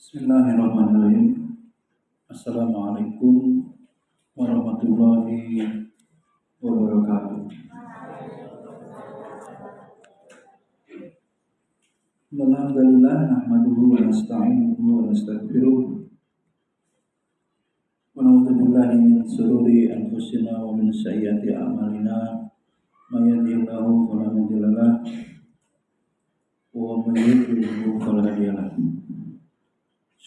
Bismillahirrahmanirrahim. Assalamualaikum warahmatullahi wabarakatuh. Alhamdulillah nahmaduhu wa nasta'inuhu wa nastaghfiruh wa na'udzu billahi min shururi anfusina wa min sayyiati a'malina may yahdihillahu fala mudilla lahu wa may yudlil fala hadiya lahu.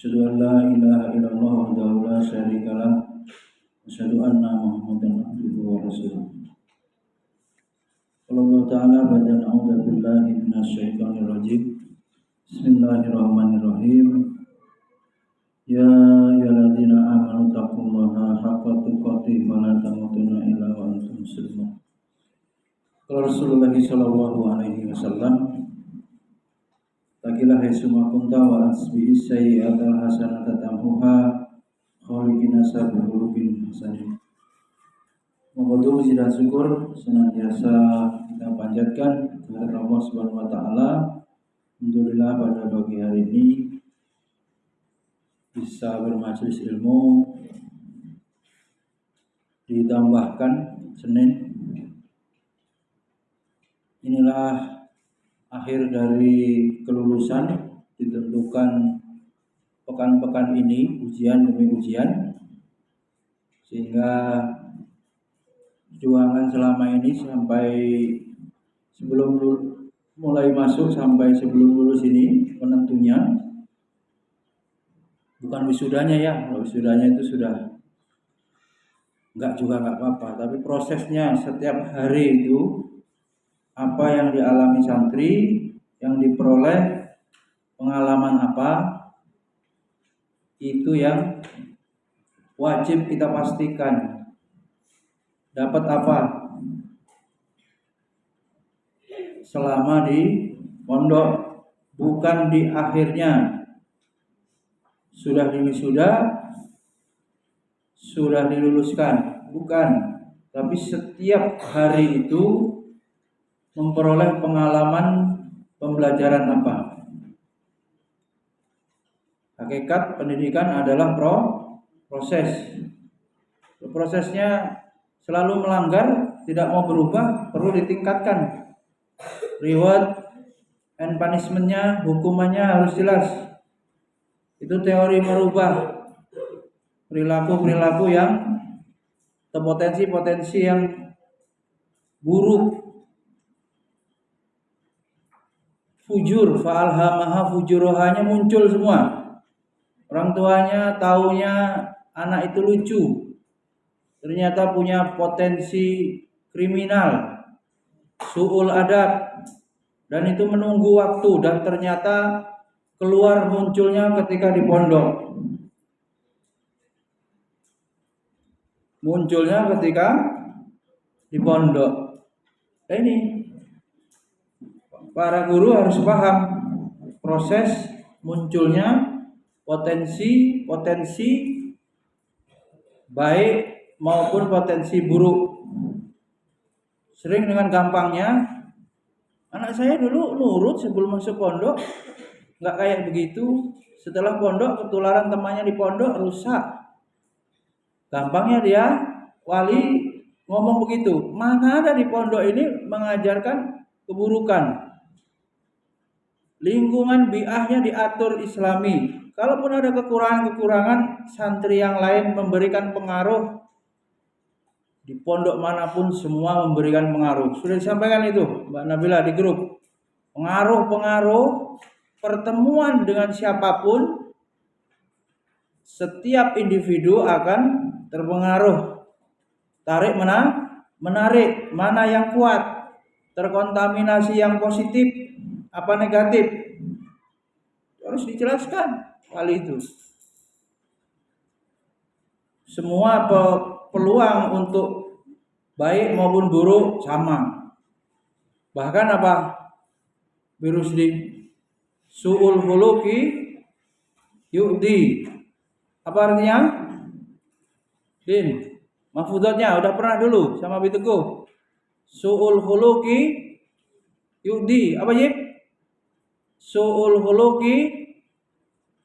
Asyhadu an la ilaha illallah wahdahu la syarika lah. Asyhadu anna Muhammadan abduhu wa rasuluh. Allah Ta'ala ba'da a'udzu billahi minasyaitonir rajim. Bismillahirrahmanirrahim. Ya ayyuhalladzina amanu taqullaha haqqa tuqatih wa la tamutunna illa wa antum muslimun. Qala Rasulullah sallallahu alaihi wasallam, takilah summa kunta wa asbi sayyi'atal hasanata tamhuha khaliqina sabihulukin hasanin. Moga puji dan syukur senantiasa kita panjatkan kepada Allah Subhanahu wa taala. Alhamdulillah pada pagi hari ini bisa bermajelis ilmu, ditambahkan Senin. Inilah akhir dari kelulusan, ditentukan pekan-pekan ini ujian demi ujian, sehingga perjuangan selama ini sampai sebelum mulai masuk sampai sebelum lulus ini penentunya bukan wisudanya ya. Kalau wisudanya itu sudah enggak apa-apa, tapi prosesnya setiap hari itu apa yang dialami santri, yang diperoleh pengalaman apa, itu yang wajib kita pastikan. Dapat apa selama di pondok, bukan di akhirnya. Sudah diwisuda, sudah diluluskan, bukan, tapi setiap hari itu memperoleh pengalaman pembelajaran apa. Hakikat pendidikan adalah proses. Prosesnya selalu melanggar, tidak mau berubah, perlu ditingkatkan. Reward and punishment-nya, hukumannya harus jelas. Itu teori merubah perilaku-perilaku yang potensi yang buruk. Fujur, fa'alhamaha fujurohanya muncul semua. Orang tuanya taunya anak itu lucu, ternyata punya potensi kriminal, su'ul adab, dan itu menunggu waktu, dan ternyata keluar munculnya ketika di pondok. Munculnya ketika di pondok. Ini para guru harus paham proses munculnya potensi baik maupun potensi buruk. Sering dengan gampangnya, anak saya dulu nurut sebelum masuk pondok, nggak kayak begitu. Setelah pondok ketularan temannya di pondok, rusak. Gampangnya dia wali ngomong begitu. Mana ada di pondok ini mengajarkan keburukan. Lingkungan bi'ahnya diatur islami. Kalaupun ada kekurangan-kekurangan, santri yang lain memberikan pengaruh. Di pondok manapun semua memberikan pengaruh. Sudah disampaikan itu Mbak Nabila di grup. Pengaruh pertemuan dengan siapapun, setiap individu akan terpengaruh. Tarik menarik, mana yang kuat, terkontaminasi yang positif apa negatif, harus dijelaskan kali itu. Semua peluang untuk baik maupun buruk sama. Bahkan apa? Virus di su'ul khuluqi yu'di. Apa artinya? Din, mahfudhatnya udah pernah dulu sama Biteguh. Su'ul khuluqi yu'di. Apa Yip? Su'ul khuluqi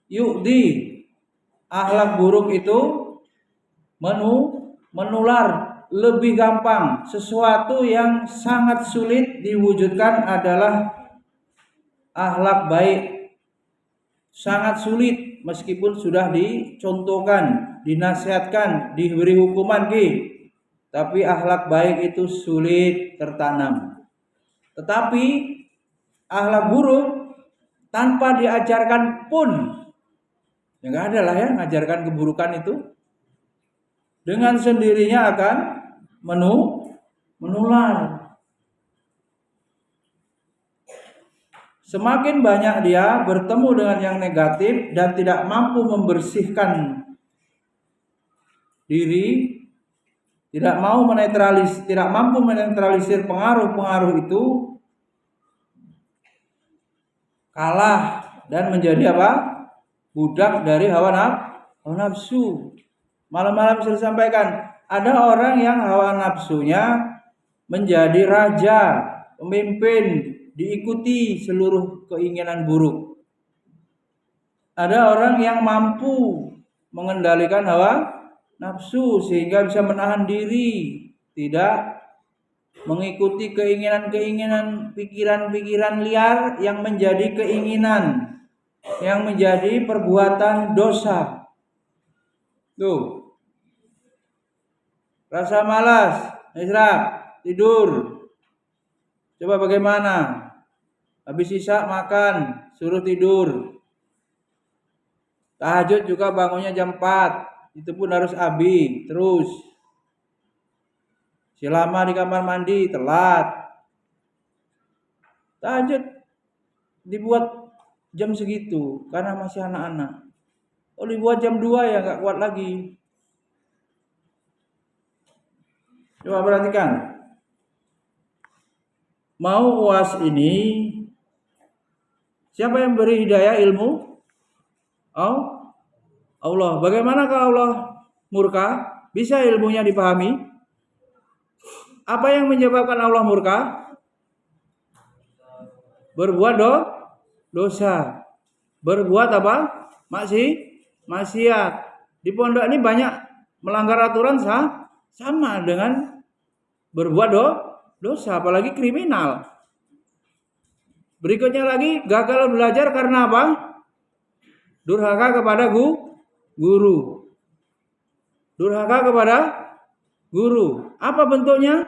yu'di. Akhlak buruk itu menular lebih gampang. Sesuatu yang sangat sulit diwujudkan adalah akhlak baik. Sangat sulit meskipun sudah dicontohkan, dinasihatkan, diberi hukuman tapi akhlak baik itu sulit tertanam. Tetapi akhlak buruk tanpa diajarkan pun, ya nggak ada lah ya ngajarkan keburukan itu, dengan sendirinya akan menular. Semakin banyak dia bertemu dengan yang negatif dan tidak mampu membersihkan diri, tidak mampu menetralisir pengaruh-pengaruh itu, kalah dan menjadi apa? Budak dari hawa nafsu. Malam-malam saya sampaikan, ada orang yang hawa nafsunya menjadi raja, pemimpin, diikuti seluruh keinginan buruk. Ada orang yang mampu mengendalikan hawa nafsu sehingga bisa menahan diri, tidak mengikuti keinginan-keinginan, pikiran-pikiran liar yang menjadi keinginan, yang menjadi perbuatan dosa. Tuh. Rasa malas, istirahat, tidur. Coba bagaimana? Habis isya makan, suruh tidur. Tahajud juga bangunnya jam 4. Itu pun harus abi terus. Si lama di kamar mandi telat. Tahajud dibuat jam segitu karena masih anak-anak. Oh, dibuat jam 2 ya nggak kuat lagi. Coba perhatikan. Mau UAS ini, siapa yang beri hidayah ilmu? Allah. Bagaimana kalau Allah murka? Bisa ilmunya dipahami? Apa yang menyebabkan Allah murka? Berbuat dosa. Berbuat apa? Maksiat. Di pondok ini banyak melanggar aturan sama dengan berbuat dosa, apalagi kriminal. Berikutnya lagi, gagal belajar karena apa? Durhaka kepada guru. Durhaka kepada guru. Apa bentuknya?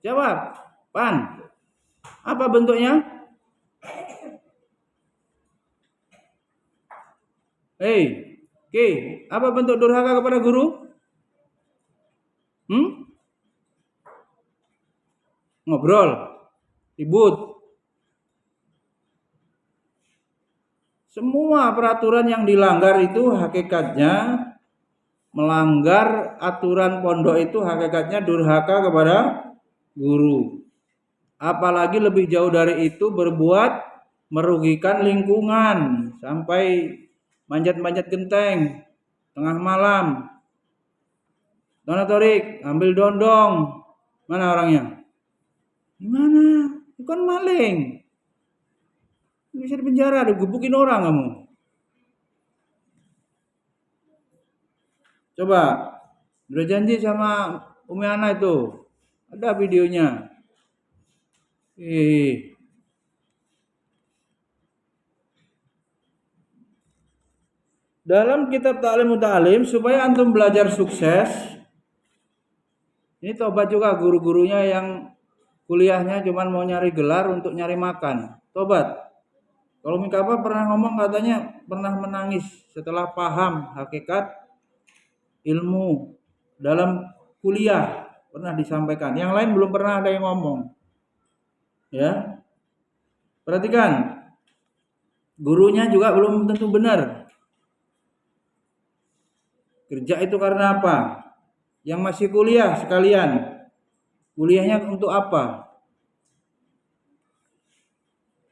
Jawab. Pan. Apa bentuknya? Apa bentuk durhaka kepada guru? Ngobrol, ribut. Semua peraturan yang dilanggar itu hakikatnya melanggar aturan pondok, itu hakikatnya durhaka kepada guru. Apalagi lebih jauh dari itu berbuat merugikan lingkungan, sampai manjat-manjat genteng tengah malam. Dona Torik, ambil dondong. Mana orangnya? Gimana? Bukan maling. Bisa dipenjara, digebukin orang kamu. Coba, udah janji sama Umi Ana itu. Ada videonya. Dalam kitab Ta'lim Muta'alim, supaya antum belajar sukses, ini tobat juga guru-gurunya yang kuliahnya cuma mau nyari gelar untuk nyari makan. Tobat. Kalau Mikapa pernah ngomong, katanya pernah menangis setelah paham hakikat ilmu dalam kuliah, pernah disampaikan. Yang lain belum pernah ada yang ngomong. Ya. Perhatikan. Gurunya juga belum tentu benar. Kerja itu karena apa? Yang masih kuliah sekalian, kuliahnya untuk apa?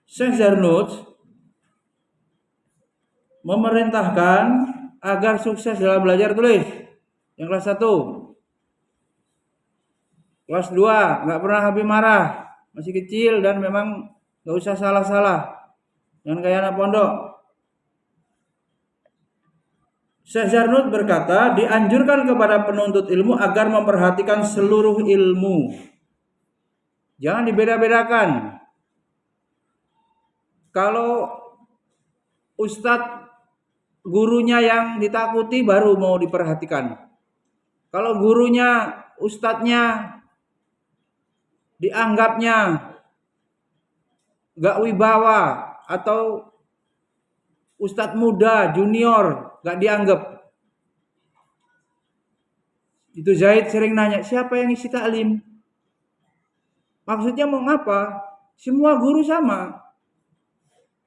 Syekh Zarnuj memerintahkan agar sukses dalam belajar tulis. Yang kelas 1, kelas 2 nggak pernah habis marah, masih kecil dan memang nggak usah salah-salah. Jangan kayak anak pondok. Syekh Zarnuj berkata, dianjurkan kepada penuntut ilmu agar memperhatikan seluruh ilmu. Jangan dibeda-bedakan. Kalau ustadz gurunya yang ditakuti baru mau diperhatikan. Kalau gurunya, ustadznya dianggapnya gak wibawa atau ustadz muda, junior, gak dianggap. Itu Zaid sering nanya, siapa yang isi taklim? Maksudnya mau ngapa? Semua guru sama.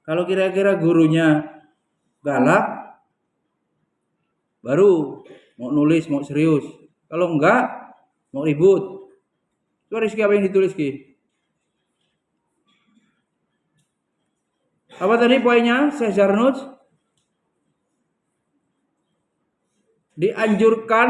Kalau kira-kira gurunya galak, baru mau nulis, mau serius. Kalau enggak, mau ribut. Itu Rizky apa yang ditulis, Ki? Apa tadi poinnya, Syekh Zarnuj? Dianjurkan,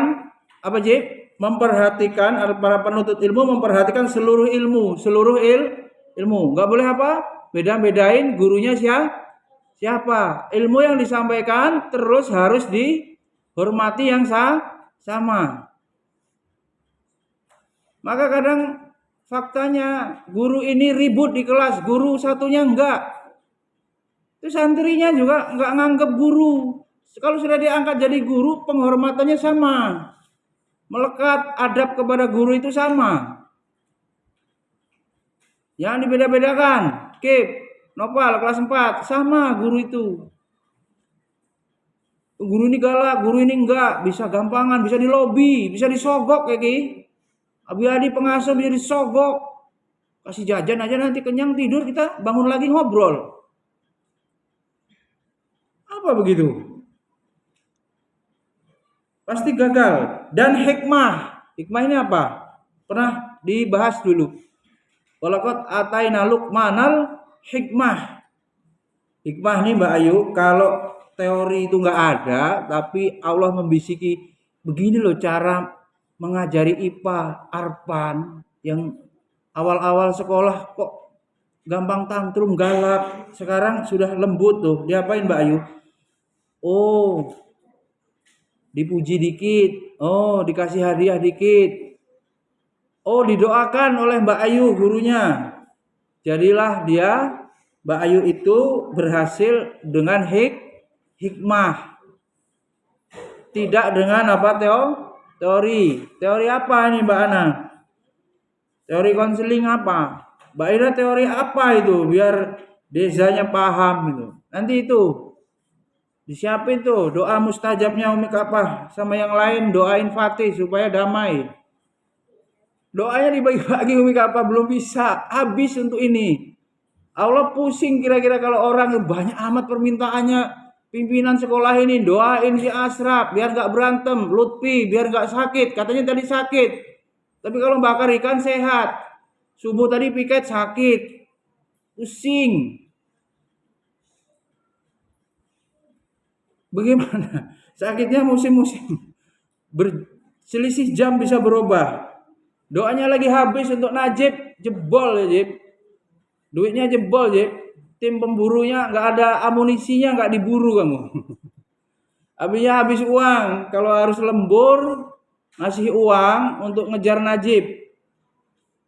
apa Jib? Memperhatikan, para penuntut ilmu memperhatikan seluruh ilmu. Ilmu. Enggak boleh apa? Beda-bedain gurunya siapa. Ilmu yang disampaikan terus harus dihormati yang sama. Maka kadang faktanya guru ini ribut di kelas, guru satunya enggak. Itu santrinya juga enggak nganggap guru. Kalau sudah diangkat jadi guru, penghormatannya sama. Melekat adab kepada guru itu sama. Jangan dibeda-bedakan. Kip, Nopal, kelas 4, sama guru itu. Guru ini galak, guru ini enggak. Bisa gampangan, bisa dilobi, bisa disogok kayak gini. Abi Adi pengasuh bisa disogok. Kasih jajan aja nanti kenyang tidur, kita bangun lagi ngobrol. Apa begitu? Pasti gagal. Dan hikmah. Hikmah ini apa? Pernah dibahas dulu. Walaqad ataina Luqmanal hikmah. Hikmah nih Mbak Ayu, kalau teori itu nggak ada, tapi Allah membisiki begini loh cara mengajari IPA, Arpan yang awal-awal sekolah kok gampang tantrum, galak, sekarang sudah lembut tuh. Diapain Mbak Ayu? Oh, dipuji dikit, oh dikasih hadiah dikit, oh didoakan oleh Mbak Ayu gurunya, jadilah dia Mbak Ayu itu berhasil dengan hikmah, tidak dengan apa teori apa nih Mbak Ana? Teori konseling apa? Mbak Ira teori apa itu biar desanya paham itu. Nanti itu disiapin tuh doa mustajabnya Umi Kapah sama yang lain, doain Fatih supaya damai. Doanya dibagi-bagi Umi Kapah belum bisa habis untuk ini. Allah pusing kira-kira kalau orang banyak amat permintaannya, pimpinan sekolah ini doain si Asraf biar gak berantem, Lutfi biar gak sakit, katanya tadi sakit. Tapi kalau bakar ikan sehat. Subuh tadi piket sakit. Pusing. Bagaimana? Sakitnya musim-musim. Berselisih jam bisa berubah. Doanya lagi habis untuk Najib, jebol ya Jib. Duitnya jebol Jib. Tim pemburunya nggak ada amunisinya, nggak diburu kamu. Habisnya habis uang. Kalau harus lembur, ngasih uang untuk ngejar Najib.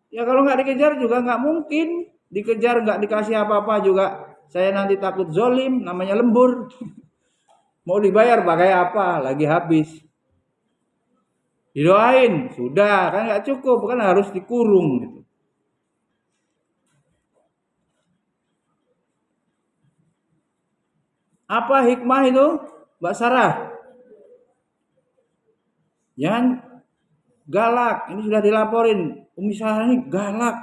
Ya kalau nggak dikejar juga nggak mungkin. Dikejar nggak dikasih apa-apa juga. Saya nanti takut zolim, namanya lembur. Mau dibayar pakai apa? Lagi habis. Didoain, sudah kan nggak cukup, kan harus dikurung gitu. Apa hikmah itu, Mbak Sarah? Jangan galak. Ini sudah dilaporin. Umi Sarah ini galak.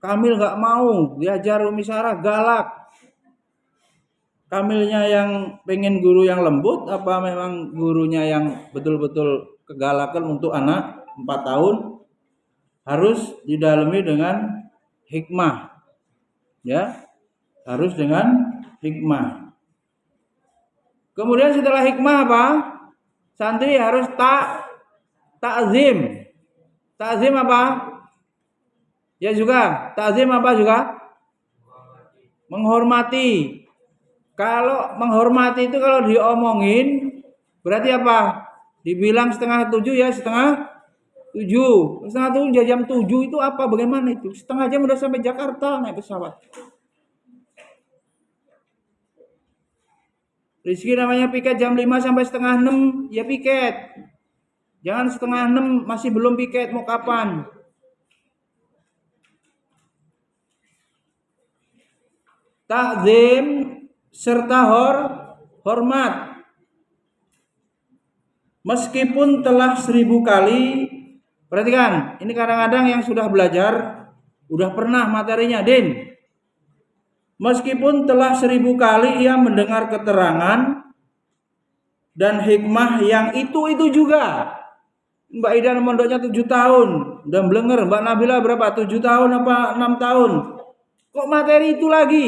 Kamil nggak mau diajar Umi Sarah, galak. Kamilnya yang pengen guru yang lembut, apa memang gurunya yang betul-betul kegalakan untuk anak 4 tahun? Harus didalami dengan hikmah. Ya, harus dengan hikmah. Kemudian setelah hikmah apa? Santri harus takzim. Takzim apa? Ya juga, takzim apa juga? Menghormati. Kalau menghormati itu kalau diomongin berarti apa? Dibilang 6:30 ya 6:30. 6:30 jam 7 itu apa? Bagaimana itu? Setengah jam udah sampai Jakarta naik pesawat. Rizki namanya piket jam 5 sampai 5:30 ya piket. Jangan 5:30 masih belum piket, mau kapan? Takzim serta hormat. Meskipun telah 1000 kali, perhatikan, ini kadang-kadang yang sudah belajar, udah pernah materinya, Din. Meskipun telah 1000 kali ia mendengar keterangan dan hikmah yang itu juga. Mbak Ida mondoknya 7 tahun, udah blenger. Mbak Nabila berapa? 7 tahun apa 6 tahun? Kok materi itu lagi?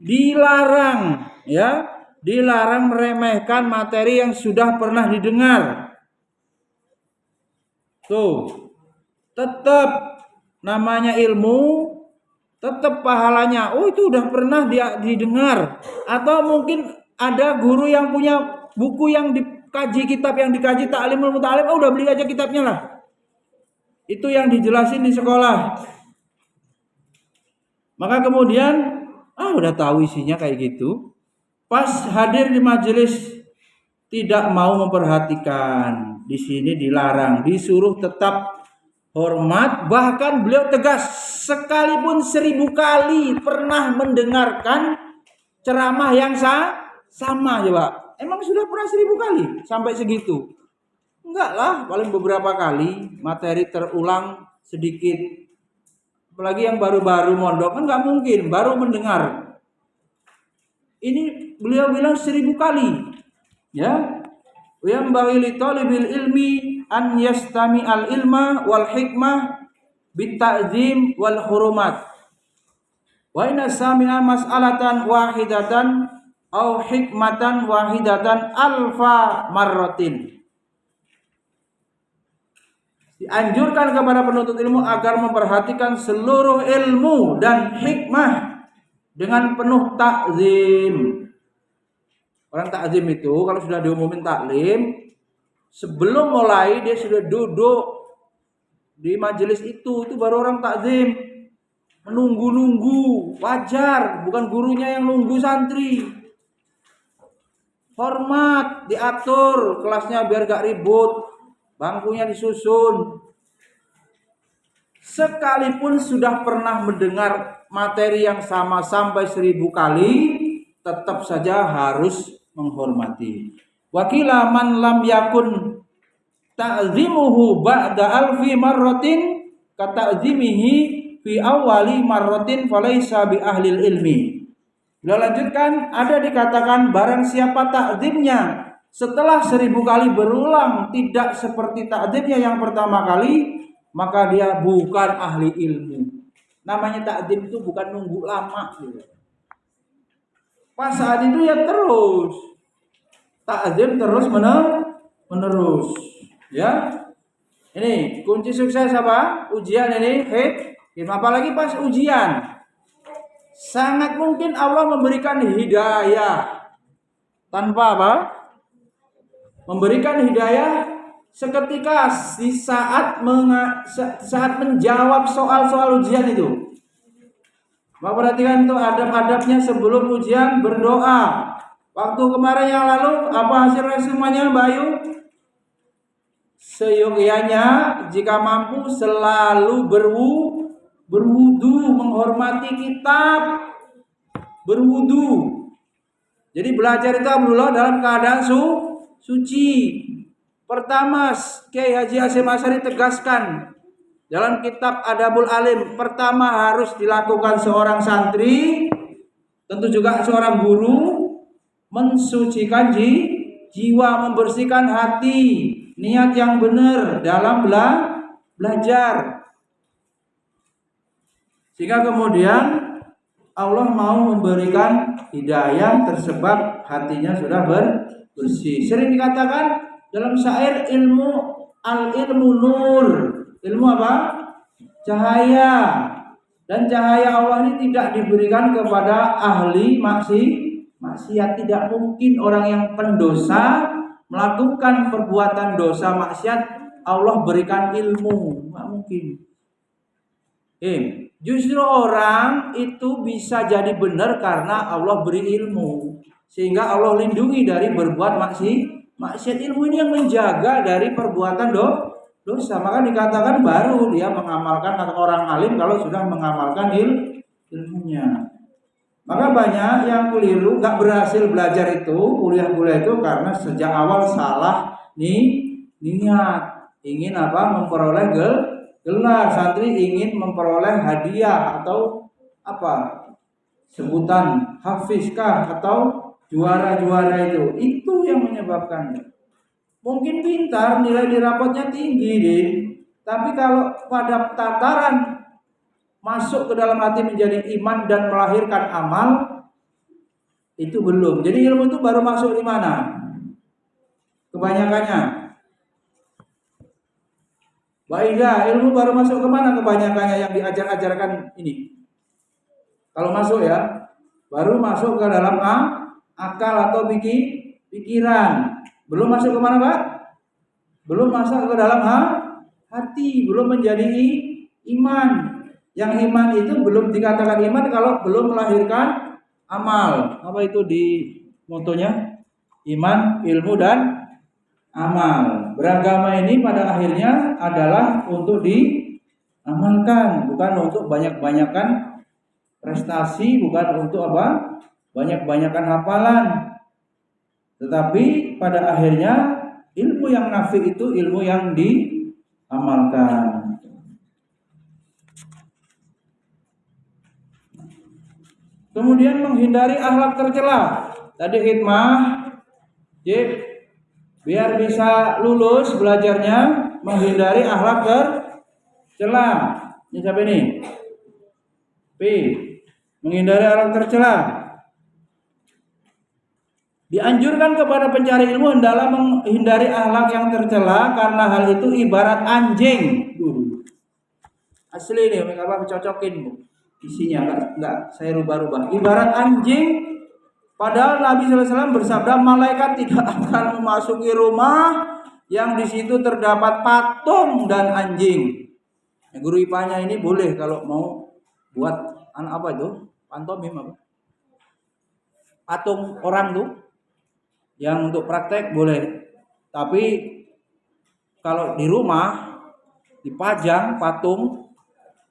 Dilarang, ya. Dilarang meremehkan materi yang sudah pernah didengar. Tuh. Tetap namanya ilmu, tetap pahalanya. Oh, itu udah pernah didengar. Atau mungkin ada guru yang punya buku yang dikaji, kitab yang dikaji Ta'limul Muta'alim, oh udah beli aja kitabnya lah. Itu yang dijelasin di sekolah. Maka kemudian udah tahu isinya kayak gitu. Pas hadir di majelis tidak mau memperhatikan. Di sini dilarang, disuruh tetap hormat, bahkan beliau tegas sekalipun 1000 kali pernah mendengarkan ceramah yang sama ya Pak. Emang sudah pernah 1000 kali sampai segitu? Enggak lah, paling beberapa kali materi terulang sedikit. Apalagi yang baru-baru mondok kan nggak mungkin baru mendengar. Ini beliau bilang 1000 kali, ya. Yang bagi li talibil ilmi an yastami al ilma wal hikmah bita'zim wal hurumat. Wa inna sami'a mas'alatan wahidatan au hikmatan wahidatan alfa marratin. Dianjurkan kepada penuntut ilmu agar memperhatikan seluruh ilmu dan hikmah dengan penuh takzim. Orang takzim itu kalau sudah diumumin taklim, sebelum mulai dia sudah duduk di majelis itu baru orang takzim. Menunggu-nunggu, wajar, bukan gurunya yang nunggu santri. Hormat, diatur kelasnya biar gak ribut, bangkunya disusun. Sekalipun sudah pernah mendengar materi yang sama sampai 1000 kali, tetap saja harus menghormati. Wakila man lam yakun ta'zimuhu ba'da alfi marratin kata'zimihi fi awali marratin falaysa bi ahlil ilmi. Beliau lanjutkan, ada dikatakan barang siapa takzimnya setelah 1000 kali berulang tidak seperti takzimnya yang pertama kali, maka dia bukan ahli ilmu. Namanya takzim itu bukan nunggu lama gitu. Pas saat itu ya terus takzim terus menerus, ya. Ini kunci sukses apa? Ujian ini, apalagi pas ujian. Sangat mungkin Allah memberikan hidayah tanpa apa? Memberikan hidayah seketika di saat menjawab soal-soal ujian itu. Maka perhatikan tuh adab-adabnya sebelum ujian berdoa. Waktu kemarin yang lalu apa hasil resumenya Mbak Ayu? Seyogyanya jika mampu selalu berwudu, menghormati kitab, berwudu. Jadi belajar itu alhamdulillah dalam keadaan suci. Pertama, Kiai Haji Hasyim Asy'ari tegaskan dalam kitab Adabul Alim, pertama harus dilakukan seorang santri, tentu juga seorang guru, mensucikan jiwa, membersihkan hati, niat yang benar dalam belajar. Sehingga kemudian Allah mau memberikan hidayah tersebab hatinya sudah bersih. Sering dikatakan dalam syair ilmu al-ilmu nur. Ilmu apa? Cahaya. Dan cahaya Allah ini tidak diberikan kepada ahli maksiat. Tidak mungkin orang yang pendosa melakukan perbuatan dosa maksiat Allah berikan ilmu, nggak mungkin. Justru orang itu bisa jadi benar karena Allah beri ilmu, sehingga Allah lindungi dari berbuat maksiat. Ilmu ini yang menjaga dari perbuatan dosa. Maka dikatakan baru dia mengamalkan, atau orang alim kalau sudah mengamalkan ilmunya. Maka banyak yang keliru, gak berhasil belajar itu, kuliah-kuliah itu karena sejak awal salah niat. Ingin memperoleh gelar, santri ingin memperoleh hadiah atau sebutan hafiskah atau juara-juara itu yang menyebabkannya. Mungkin pintar, nilai di rapotnya tinggi, tapi kalau pada tataran masuk ke dalam hati menjadi iman dan melahirkan amal, itu belum. Jadi ilmu itu baru masuk di mana? Kebanyakannya. Baiklah, ilmu baru masuk kemana kebanyakannya yang diajarkan ini? Kalau masuk ya, baru masuk ke dalam akal atau pikiran. Belum masuk kemana, Pak? Belum masuk ke dalam hati, belum menjadi iman. Yang iman itu belum dikatakan iman kalau belum melahirkan amal. Apa itu di motonya? Iman, ilmu, dan amal. Beragama ini pada akhirnya adalah untuk diamalkan, bukan untuk banyak-banyakan prestasi, bukan untuk banyak-banyakan hafalan. Tetapi pada akhirnya ilmu yang nafi itu ilmu yang diamalkan. Kemudian menghindari akhlak tercela. Tadi hikmah, biar bisa lulus belajarnya, menghindari akhlak tercela. Ini siapa ini? P. Menghindari akhlak tercela. Dianjurkan kepada pencari ilmu hendaklah menghindari akhlak yang tercela karena hal itu ibarat anjing. Asli nih, apa cocokin Bu. Isinya enggak saya rubah-rubah. Ibarat anjing, padahal Nabi sallallahu alaihi wasallam bersabda malaikat tidak akan memasuki rumah yang di situ terdapat patung dan anjing. Guru IPA-nya ini boleh kalau mau buat apa itu? Pantomim apa? Patung orang tuh yang untuk praktek boleh. Tapi kalau di rumah dipajang patung.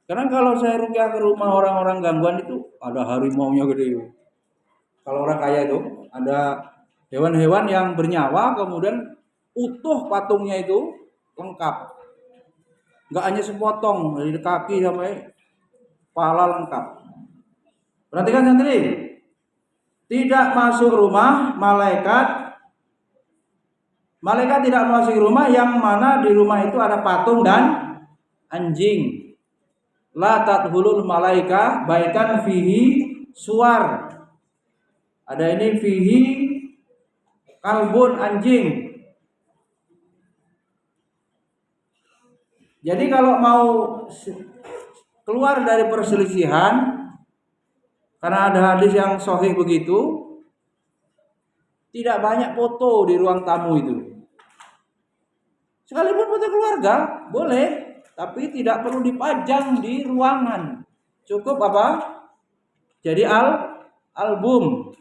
Karena kalau saya rukyah ke rumah orang-orang gangguan itu ada harimaunya gede. Kalau orang kaya itu ada hewan-hewan yang bernyawa, kemudian utuh patungnya itu lengkap. Enggak hanya sepotong dari kaki sampai kepala lengkap. Perhatikan santri. Tidak masuk rumah malaikat tidak masuk rumah yang mana di rumah itu ada patung dan anjing. La tadkhulul malaika baitan fihi suar. Ada ini fihi kalbun anjing. Jadi kalau mau keluar dari perselisihan, karena ada hadis yang sahih begitu, tidak banyak foto di ruang tamu itu. Sekalipun foto keluarga boleh, tapi tidak perlu dipajang di ruangan. Cukup jadi album.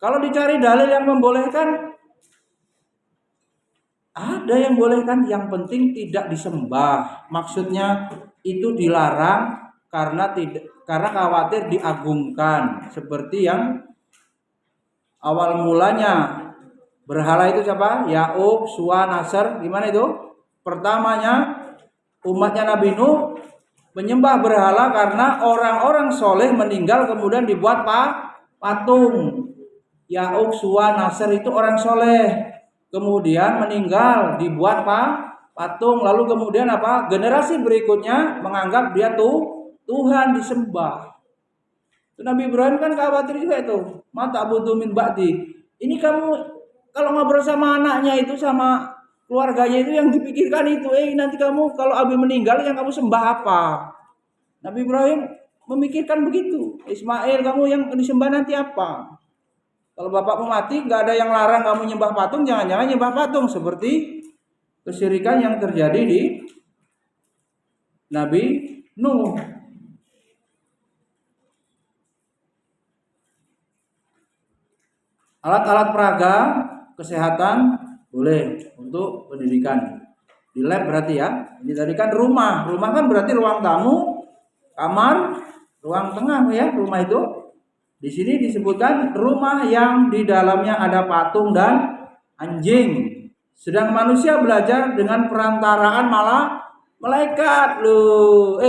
Kalau dicari dalil yang membolehkan, ada yang bolehkan, yang penting tidak disembah. Maksudnya itu dilarang karena khawatir diagungkan. Seperti yang awal mulanya berhala itu siapa? Ya'ub, Suwa, Nasr. Gimana itu? Pertamanya umatnya Nabi Nuh menyembah berhala karena orang-orang soleh meninggal kemudian dibuat patung. Ya'ub, Suwa, Nasr itu orang soleh, kemudian meninggal dibuat patung. Lalu kemudian generasi berikutnya menganggap dia Tuhan disembah. Itu Nabi Ibrahim kan khawatir juga itu. Mata butuh min ba'di. Ini kamu kalau ngobrol sama anaknya itu, sama keluarganya itu, yang dipikirkan itu, nanti kamu kalau Abi meninggal yang kamu sembah apa? Nabi Ibrahim memikirkan begitu. Ismail, kamu yang disembah nanti apa? Kalau bapakmu mati, nggak ada yang larang kamu nyembah patung, jangan-jangan nyembah patung seperti kesyirikan yang terjadi di Nabi Nuh. Alat-alat peraga kesehatan boleh untuk pendidikan. Di lab berarti ya. Ini tadi kan rumah. Rumah kan berarti ruang tamu, kamar, ruang tengah ya rumah itu. Di sini disebutkan rumah yang di dalamnya ada patung dan anjing. Sedang manusia belajar dengan perantaraan malah malaikat loh.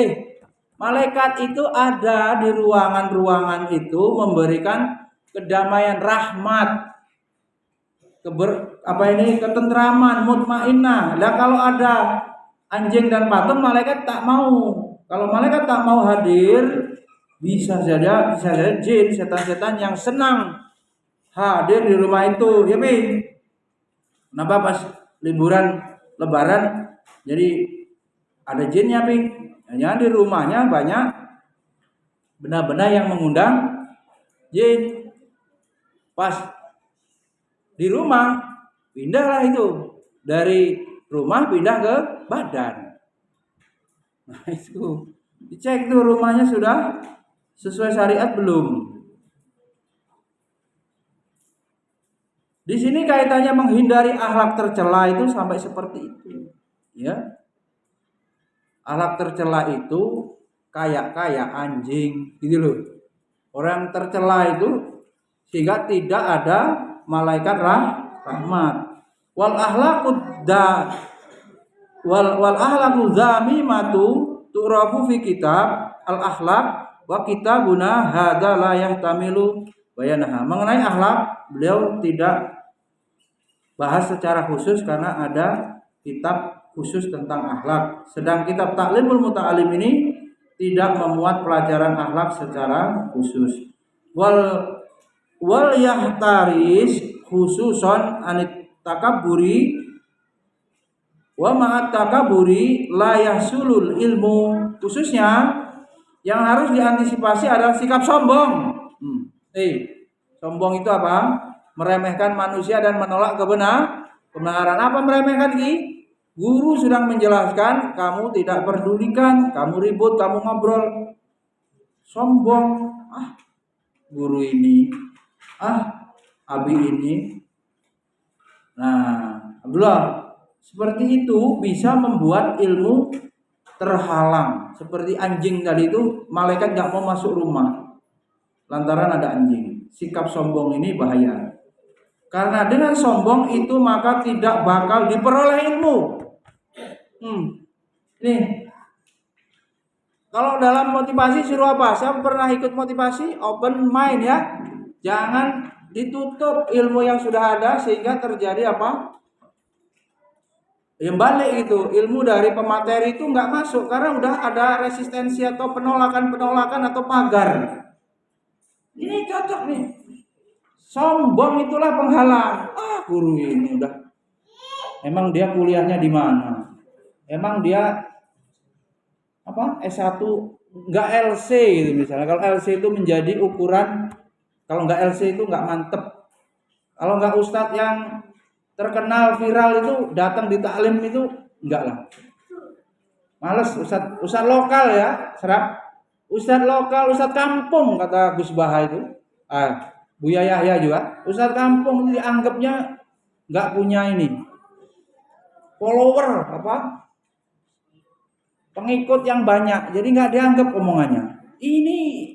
Malaikat itu ada di ruangan-ruangan itu memberikan kedamaian, rahmat, ketentraman, mutmainnah. Nah, kalau ada anjing dan patung, malaikat tak mau. Kalau malaikat tak mau hadir, bisa saja jin, setan-setan yang senang hadir di rumah itu. Ya, Mi. Kenapa pas liburan Lebaran jadi ada jinnya, Mi? Hanya di rumahnya banyak benda-benda yang mengundang jin. Pas di rumah pindahlah itu, dari rumah pindah ke badan. Nah, itu dicek tuh rumahnya sudah sesuai syariat belum. Di sini kaitannya menghindari akhlak tercela itu sampai seperti itu, ya. Akhlak tercela itu kayak anjing gitu loh. Orang tercela itu sehingga tidak ada malaikat rahmat. Wal akhlaqu zamimatu tu'rafu fi kitab al akhlaq wa kitabuna hadza la yahtamilu bayanaha. Mengenai akhlak beliau tidak bahas secara khusus karena ada kitab khusus tentang akhlak. Sedang kitab Ta'limul Muta'alim ini tidak memuat pelajaran akhlak secara khusus. Wal yahtaris khususon anit takaburi wa ma'at takaburi la yahsulul ilmu. Khususnya yang harus diantisipasi adalah sikap sombong. Sombong itu apa? Meremehkan manusia dan menolak kebenaran. Apa meremehkan ini? Guru sedang menjelaskan, kamu tidak pedulikan, kamu ribut, kamu ngobrol. Sombong. Guru ini. Abi ini. Nah, Abdullah, seperti itu bisa membuat ilmu terhalang. Seperti anjing tadi itu, malaikat gak mau masuk rumah lantaran ada anjing. Sikap sombong ini bahaya. Karena dengan sombong itu maka tidak bakal diperoleh ilmu. Nih, kalau dalam motivasi suruh apa? Saya pernah ikut motivasi, open mind ya. Jangan ditutup ilmu yang sudah ada sehingga terjadi apa? Yang balik gitu, ilmu dari pemateri itu nggak masuk karena udah ada resistensi atau penolakan atau pagar. Ini cocok nih. Sombong itulah penghalang. Guru ini udah. Emang dia kuliahnya di mana? Emang dia apa? S1 nggak LC gitu misalnya. Kalau LC itu menjadi ukuran, kalau nggak LC itu nggak mantep. Kalau nggak ustadz yang terkenal viral itu datang di taklim itu enggak lah. Males ustadz lokal ya, serap. Ustadz lokal, ustadz kampung kata Gus Baha itu. Buya Yahya juga. Ustadz kampung dianggapnya enggak punya ini. Follower apa? Pengikut yang banyak. Jadi enggak dianggap omongannya. Ini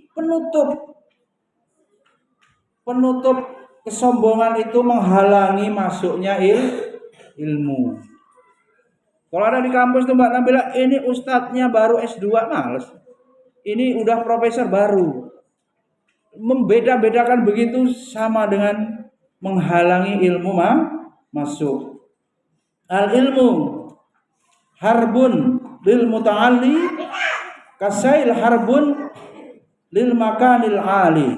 penutup kesombongan itu menghalangi masuknya ilmu. Kalau ada di kampus tuh Mbak Nabila, ini ustadznya baru S2, males. Ini udah profesor baru. Membeda-bedakan begitu sama dengan menghalangi ilmu masuk. Al ilmu harbun lil muta'alli kasail harbun lil makanil ali.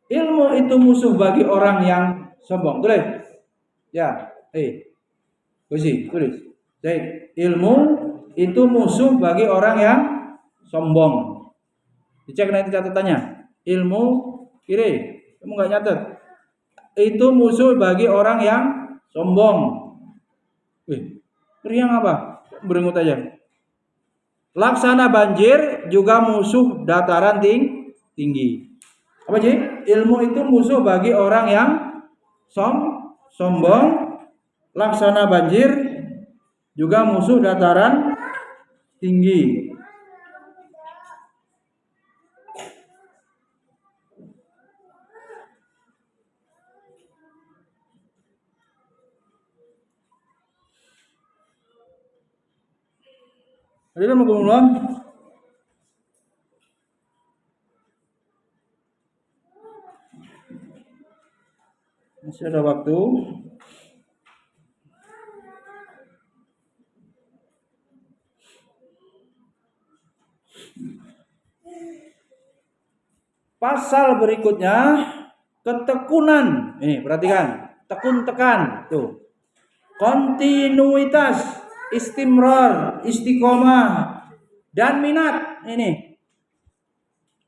Ilmu itu musuh bagi orang yang sombong. Tulis. Ya, tulis. Ilmu itu musuh bagi orang yang sombong. Dicek nanti catatannya. Ilmu kiri. Kamu nggak nyatet. Itu musuh bagi orang yang sombong. Riang apa? Berengut aja. Laksana banjir juga musuh dataran tinggi. Apa sih? Ilmu itu musuh bagi orang yang sombong. Laksana banjir juga musuh dataran tinggi. Hadirin Allah, masih ada waktu. Pasal berikutnya ketekunan. Ini perhatikan, tekun tekan tuh. Kontinuitas, istimrar, istiqomah dan minat. Ini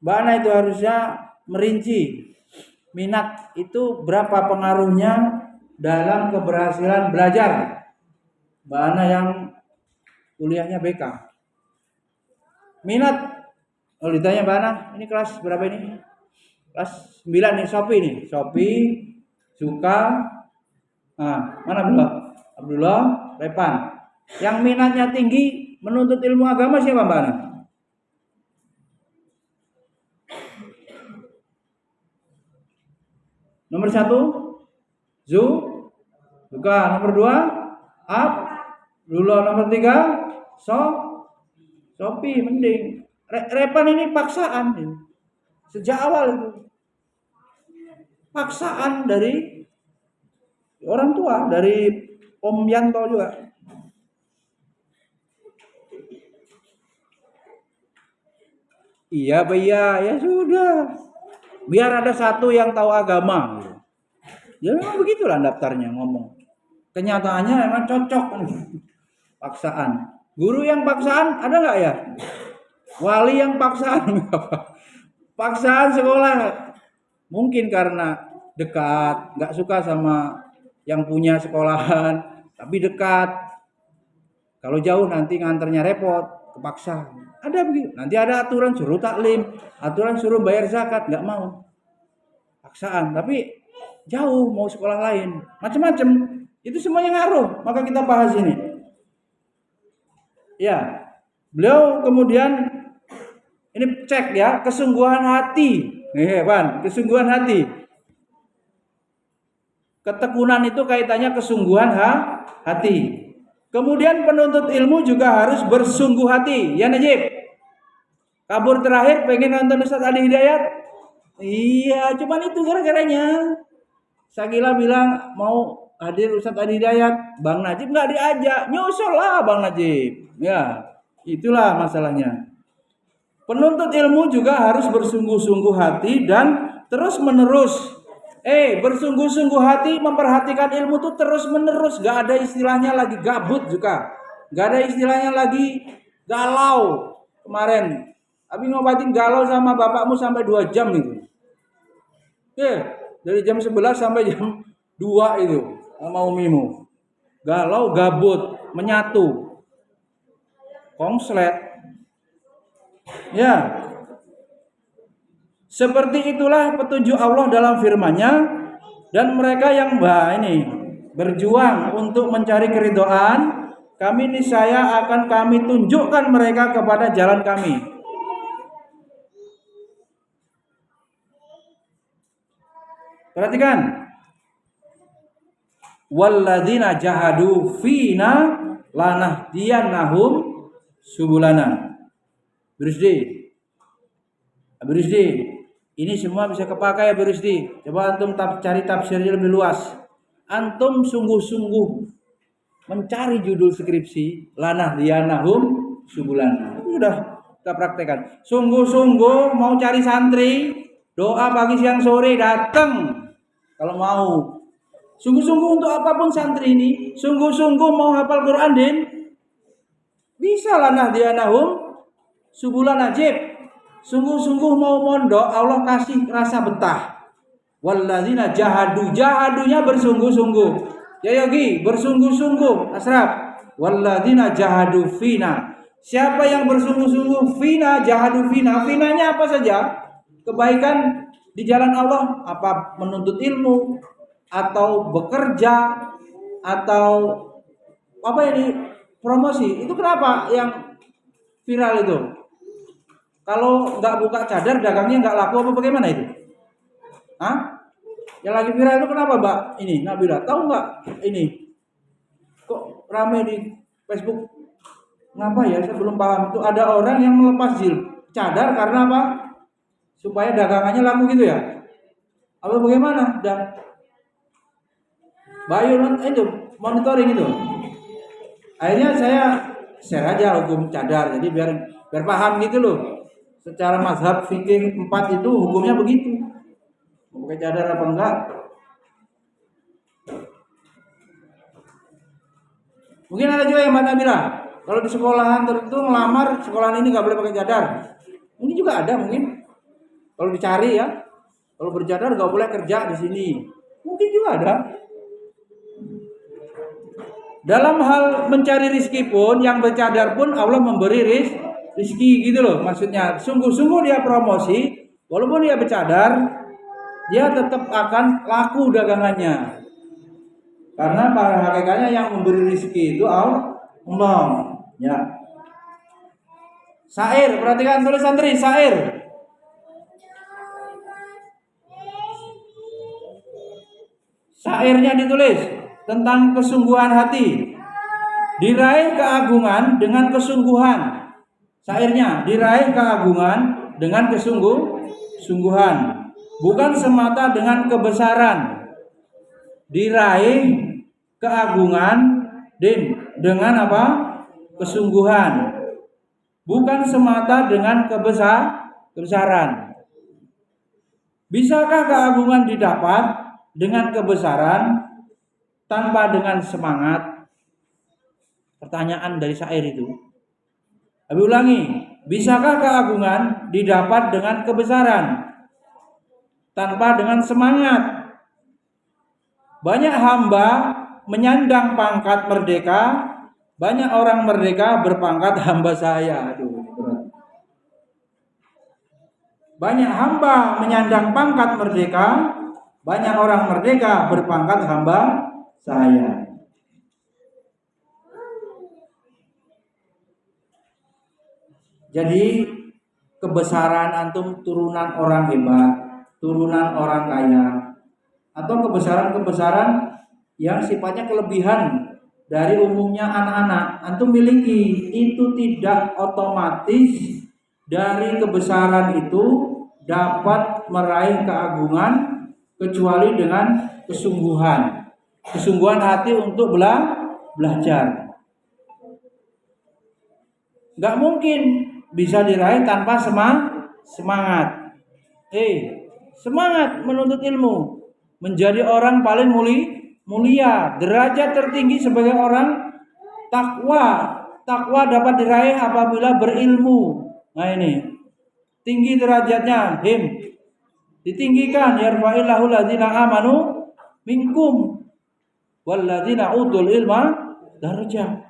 Mbak Ana itu harusnya merinci minat itu berapa pengaruhnya dalam keberhasilan belajar. Mbak Ana yang kuliahnya BK. Minat. Kalau ditanya Mbak Ana, ini kelas berapa ini? Kelas 9 nih, Sopi suka. Mana Abdullah, Repan. Yang minatnya tinggi menuntut ilmu agama siapa Mbak Ana? Nomor 1 Zuka. Nomor 2 Abdullah. Nomor 3 Sopi. Mending Repan ini paksaan sejak awal itu. Paksaan dari orang tua, dari Om Yanto juga. Iya, ya sudah. Biar ada satu yang tahu agama. Ya memang begitulah daftarnya ngomong. Kenyataannya memang cocok. Paksaan. Guru yang paksaan ada nggak ya? Wali yang paksaan. Paksaan sekolah. Mungkin karena dekat, nggak suka sama yang punya sekolahan, tapi dekat. Kalau jauh nanti nganternya repot, kepaksa. Ada begitu. Nanti ada aturan suruh taklim, aturan suruh bayar zakat, nggak mau. Paksaan, tapi jauh mau sekolah lain, macam-macam. Itu semuanya ngaruh. Maka kita bahas ini. Ya, beliau kemudian ini cek ya, kesungguhan hati. Kesungguhan hati. Ketekunan itu kaitannya kesungguhan hati. Kemudian penuntut ilmu juga harus bersungguh hati. Ya Najib. Kabur terakhir pengen nonton Ustaz Adi Hidayat? Iya, cuman itu gara-garanya. Sakila bilang mau hadir Ustaz Adi Hidayat, Bang Najib nggak diajak, nyusul lah Bang Najib. Ya, itulah masalahnya. Penuntut ilmu juga harus bersungguh-sungguh hati dan terus menerus. Bersungguh-sungguh hati memperhatikan ilmu itu terus menerus. Gak ada istilahnya lagi gabut juga. Gak ada istilahnya lagi galau. Kemarin Abi ngobatin galau sama bapakmu sampai 2 jam itu. Dari jam 11 sampai jam 2 itu sama umimu. Galau, gabut, menyatu. Konslet. Ya, seperti itulah petunjuk Allah dalam firman-Nya, dan mereka yang berjuang untuk mencari keridhaan, kami niscaya akan kami tunjukkan mereka kepada jalan kami. Perhatikan, walladzina jahadu fina lanahdiyannahum subulana. Berusdi, ini semua bisa kepakai ya Berusdi. Coba antum cari tafsirnya lebih luas. Antum sungguh-sungguh mencari judul skripsi lanahdiyannahum subulana. Itu sudah kita praktekkan. Sungguh-sungguh mau cari santri, doa pagi siang sore datang kalau mau. Sungguh-sungguh untuk apapun santri ini, sungguh-sungguh mau hafal Quran din, bisa lanahdiyannahum subulan Najib. sungguh-sungguh mau mondok, Allah kasih rasa betah. Walladzina jahadu, jahadunya bersungguh-sungguh. Ya Yogi, bersungguh-sungguh. Asraf, walladzina jahadu fina. Siapa yang bersungguh-sungguh fina, jahadu fina. Finanya apa saja? Kebaikan di jalan Allah, apa menuntut ilmu atau bekerja atau apa ini promosi. Itu kenapa yang viral itu? Kalau nggak buka cadar dagangnya nggak laku apa bagaimana itu? Hah? Yang lagi viral itu kenapa, Mbak? Ini Nabila, tahu nggak ini? Kok rame di Facebook? Ngapa ya? Saya belum paham. Itu ada orang yang melepas cadar karena apa? Supaya dagangannya laku gitu ya? Apa bagaimana? Dan Bayu itu monitoring itu. Akhirnya saya share aja hukum cadar, jadi biar paham gitu loh. Secara mazhab fikih 4 itu hukumnya begitu. Mau pakai cadar apa enggak? Mungkin ada juga yang mana bilang kalau di sekolahan tertentu ngelamar sekolahan ini nggak boleh pakai cadar. Mungkin juga ada mungkin. Kalau dicari ya, kalau bercadar nggak boleh kerja di sini. Mungkin juga ada. Dalam hal mencari rizki pun, yang bercadar pun Allah memberi rizki gitu loh. Maksudnya sungguh-sungguh dia promosi, walaupun dia bercadar, dia tetap akan laku dagangannya. Karena pada hakikatnya yang memberi rizki itu Allah. Ya. Syair, perhatikan tulis santri, syair. Syairnya ditulis tentang kesungguhan hati. Diraih keagungan dengan kesungguhan. Syairnya, diraih keagungan dengan kesungguhan, bukan semata dengan kebesaran. Diraih keagungan dengan apa? Kesungguhan, bukan semata dengan kebesaran. Bisakah keagungan didapat dengan kebesaran tanpa dengan semangat? Pertanyaan dari syair itu. Abi ulangi, bisakah keagungan didapat dengan kebesaran tanpa dengan semangat? Banyak hamba menyandang pangkat merdeka, banyak orang merdeka berpangkat hamba saya. Aduh, berat. Banyak hamba menyandang pangkat merdeka, banyak orang merdeka berpangkat hamba saya. Jadi kebesaran antum turunan orang hebat, turunan orang kaya, atau kebesaran-kebesaran yang sifatnya kelebihan dari umumnya anak-anak antum miliki, itu tidak otomatis dari kebesaran itu dapat meraih keagungan kecuali dengan kesungguhan hati untuk belajar. Nggak mungkin bisa diraih tanpa semangat. Semangat menuntut ilmu, menjadi orang paling mulia, derajat tertinggi sebagai orang takwa. Takwa dapat diraih apabila berilmu. Nah ini, tinggi derajatnya, ditinggikan. Yarfa'illahu ladzina amanu minkum walladzina utul ilma darajat.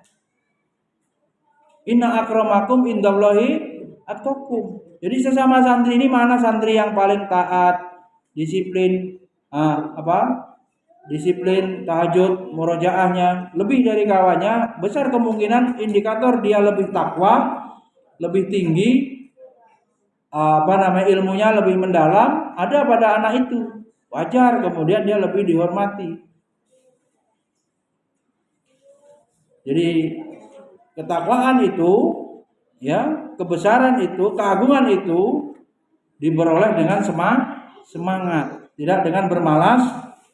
Inna akramakum indallahi atqakum. Jadi sesama santri ini mana santri yang paling taat, disiplin, disiplin tahajud, murojaahnya lebih dari kawannya, besar kemungkinan indikator dia lebih takwa, lebih tinggi, ilmunya lebih mendalam ada pada anak itu. Wajar kemudian dia lebih dihormati. Jadi ketakwaan itu, ya, kebesaran itu, keagungan itu diperoleh dengan semangat, tidak dengan bermalas.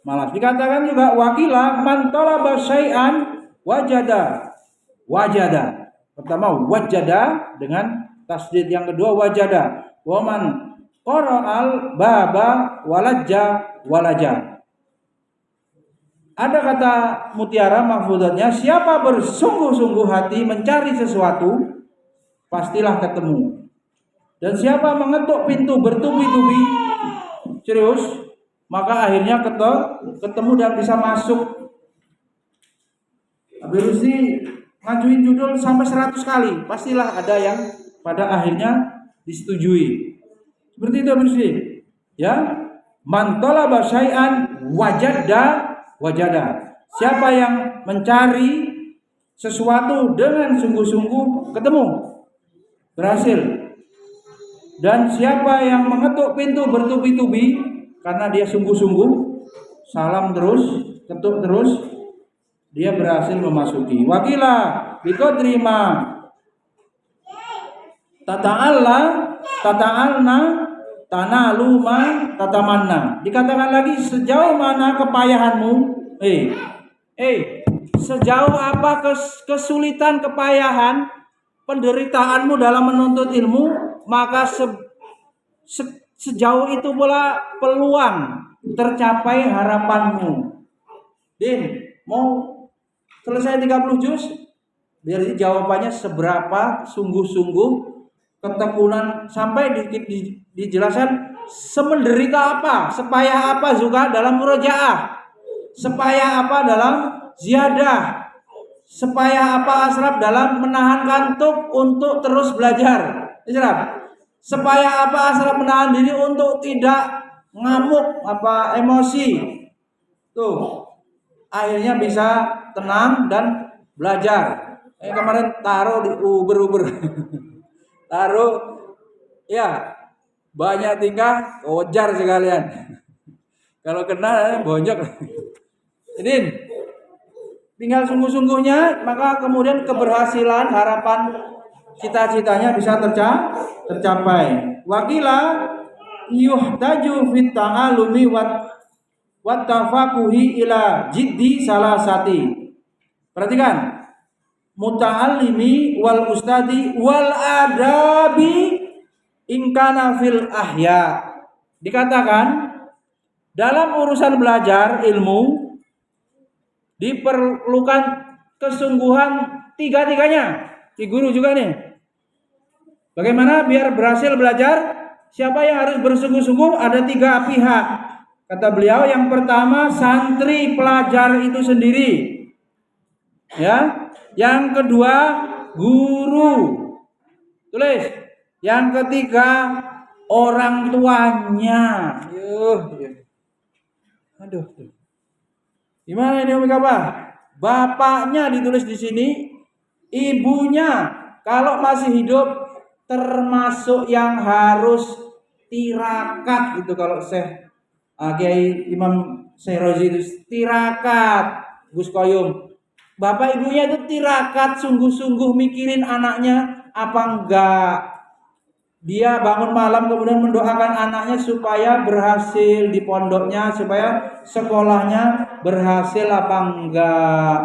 Dikatakan juga wakila man talaba syai'an wajada. Pertama wajada dengan tasdid, yang kedua wajada. Wa man qara'al baba walaja. Ada kata mutiara mahfudzatnya, siapa bersungguh-sungguh hati mencari sesuatu, pastilah ketemu. Dan siapa mengetuk pintu bertubi-tubi, serius, maka akhirnya ketemu dan bisa masuk. Habib Rusdi ngajuin judul sampai 100 kali, pastilah ada yang pada akhirnya disetujui. Seperti itu Habib Rusdi. Ya, man talaba syai'an wajada. Siapa yang mencari sesuatu dengan sungguh-sungguh ketemu, berhasil. Dan siapa yang mengetuk pintu bertubi-tubi karena dia sungguh-sungguh, salam terus, ketuk terus, dia berhasil memasuki. Wakila biqadri ma tata'alna tanaluma tatamanna. Dikatakan lagi, sejauh mana kepayahanmu, sejauh apa kesulitan, kepayahan, penderitaanmu dalam menuntut ilmu, maka sejauh itu pula peluang tercapai harapanmu. Din, mau selesai 30 juz? Jadi jawabannya seberapa sungguh-sungguh ketekunan, sampai dijelaskan semenderita apa, sepayah apa juga dalam murojaah, sepayah apa dalam ziyadah, sepayah apa Asraf dalam menahan kantuk untuk terus belajar. Asraf, sepayah apa Asraf menahan diri untuk tidak ngamuk apa emosi. Tuh, akhirnya bisa tenang dan belajar. Kemarin taruh di Uber taruh ya, banyak tingkah ojar sekalian. Kalau kena bonjok. Jadi tinggal sungguh-sungguhnya, maka kemudian keberhasilan, harapan, cita-citanya bisa tercapai. Wakila yuhtaju fit ta'alumi wat tafaquhi ila jiddi salasati. Perhatikan, muta'allimi wal ustadi wal adabi ingkana fil ahya. Dikatakan dalam urusan belajar ilmu diperlukan kesungguhan tiga-tiganya. Di guru juga nih. Bagaimana biar berhasil belajar? Siapa yang harus bersungguh-sungguh? Ada 3 pihak. Kata beliau, yang pertama santri pelajar itu sendiri. Ya. Yang kedua guru. Tulis. Yang ketiga orang tuanya. Aduh. Gimana ini Umi Kabah? Bapaknya ditulis di sini, ibunya kalau masih hidup termasuk yang harus tirakat itu. Kalau Syekh Kiai Imam Syekh itu tirakat, Gus Koyum. Bapak ibunya itu tirakat, sungguh-sungguh mikirin anaknya apa enggak. Dia bangun malam kemudian mendoakan anaknya supaya berhasil di pondoknya, supaya sekolahnya berhasil apa enggak.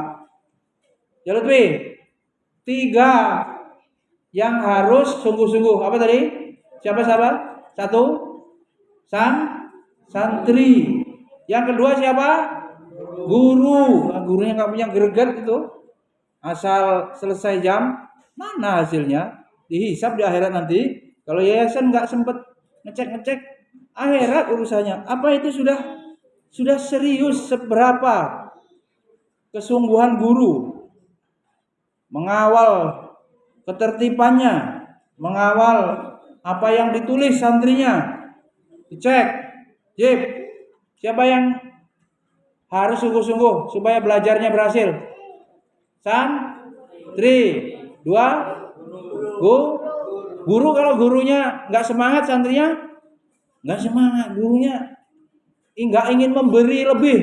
Ya Lutfi, 3 yang harus sungguh-sungguh. Apa tadi? Siapa? 1 santri. Yang kedua siapa? Guru. Nah, gurunya nggak punya greget itu. Asal selesai jam, mana hasilnya? Dihisap di akhirat nanti. Kalau yayasan nggak sempet ngecek akhirat urusannya. Apa itu sudah serius seberapa kesungguhan guru mengawal ketertibannya, mengawal apa yang ditulis santrinya, dicek. Jip, siapa yang harus sungguh-sungguh supaya belajarnya berhasil? Santri. 2 guru. Kalau gurunya nggak semangat, santrinya nggak semangat. Gurunya nggak ingin memberi lebih,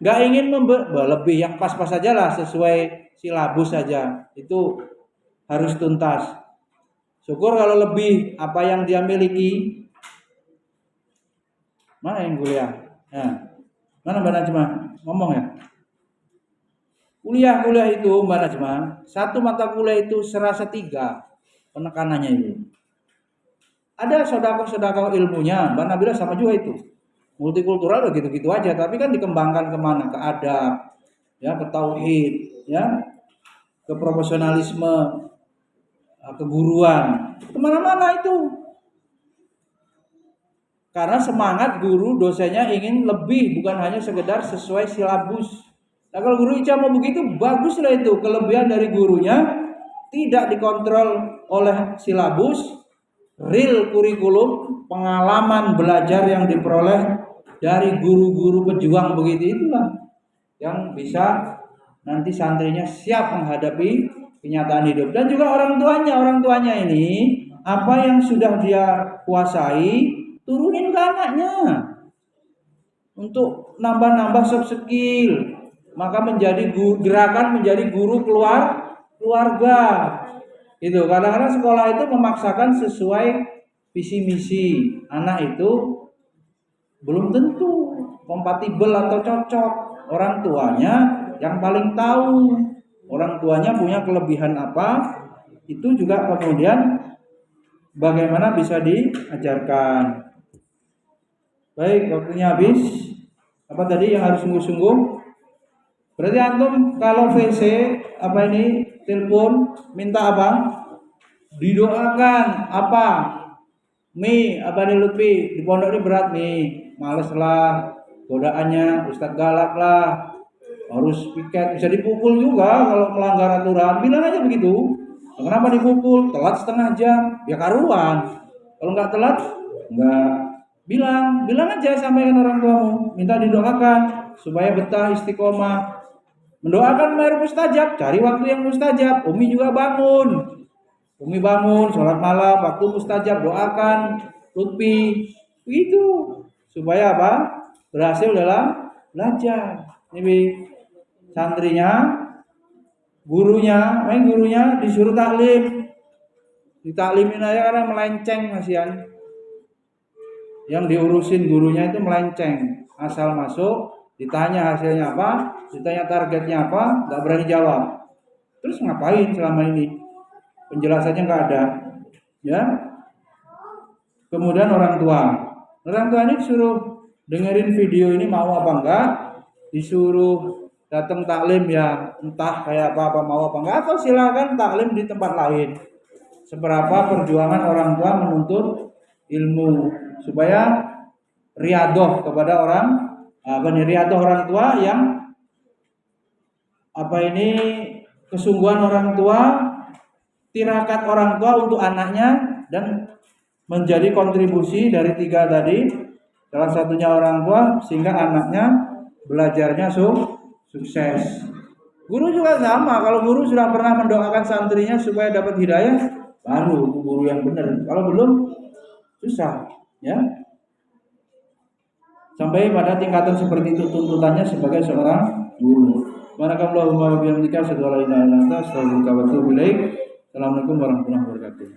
nggak ingin lebih, yang pas-pas saja lah, sesuai silabus saja. Itu harus tuntas. Syukur kalau lebih apa yang dia miliki. Mana yang kuliah? Nah, mana Mbak Najma? Ngomong ya. Kuliah itu Mbak Najma, 1 mata kuliah itu serasa 3 penekanannya itu. Ada sedekah ilmunya, Mbak Nabila sama juga itu. Multikultural gitu-gitu aja, tapi kan dikembangkan kemana? Ke adab, ya, ke tauhid, ya, ke profesionalisme. keguruan, kemana-mana itu. Karena semangat guru dosennya ingin lebih, bukan hanya sekedar sesuai silabus. Nah kalau guru ICA mau begitu, baguslah itu. Kelebihan dari gurunya tidak dikontrol oleh silabus, real kurikulum, pengalaman belajar yang diperoleh dari guru-guru pejuang begitu, itulah yang bisa nanti santrinya siap menghadapi kenyataan hidup. Dan juga orang tuanya ini apa yang sudah dia kuasai turunin ke anaknya untuk nambah-nambah soft skill. Maka menjadi gerakan menjadi guru keluarga. Itu kadang-kadang sekolah itu memaksakan sesuai visi misi. Anak itu belum tentu kompatibel atau cocok. Orang tuanya yang paling tahu. Orang tuanya punya kelebihan apa, itu juga kemudian bagaimana bisa diajarkan. Baik, waktunya habis. Apa tadi yang harus sungguh-sungguh? Berarti antum kalau VC telepon minta apa? Didoakan apa? Apa nih Lutfi? Di pondok ini berat nih. Males lah, godaannya Ustadz galak lah. Harus piket, bisa dipukul juga kalau melanggar aturan. Bilang aja begitu. Kenapa dipukul? Telat setengah jam, ya karuan. Kalau nggak telat, nggak. Bilang aja, sampaikan orang tuamu, minta didoakan supaya betah istiqomah. Mendoakan air mustajab, cari waktu yang mustajab. Umi juga bangun, sholat malam, waktu mustajab, doakan Lutfi, itu supaya apa? Berhasil dalam belajar. Ini santrinya, gurunya disuruh taklim, ditaklimin aja karena melenceng kasihan. Yang diurusin gurunya itu melenceng, asal masuk, ditanya hasilnya apa, ditanya targetnya apa, nggak berani jawab. Terus ngapain selama ini? Penjelasannya nggak ada, ya. Kemudian orang tua ini disuruh dengerin video ini mau apa enggak, disuruh datang taklim ya entah kayak apa mau apa enggak, atau silakan taklim di tempat lain. Seberapa perjuangan orang tua menuntut ilmu supaya riadoh kepada riadoh orang tua yang kesungguhan orang tua, tirakat orang tua untuk anaknya, dan menjadi kontribusi dari 3 tadi, salah satunya orang tua, sehingga anaknya belajarnya sukses. Guru juga sama, kalau guru sudah pernah mendoakan santrinya supaya dapat hidayah, baru guru yang benar. Kalau belum, susah, ya. Sampai pada tingkatan seperti itu tuntutannya sebagai seorang guru. Barakallahu wa bihamdika, asyhadu an la ilaha illa anta, astaghfiruka wa atubu ilaik. Assalamualaikum warahmatullahi wabarakatuh.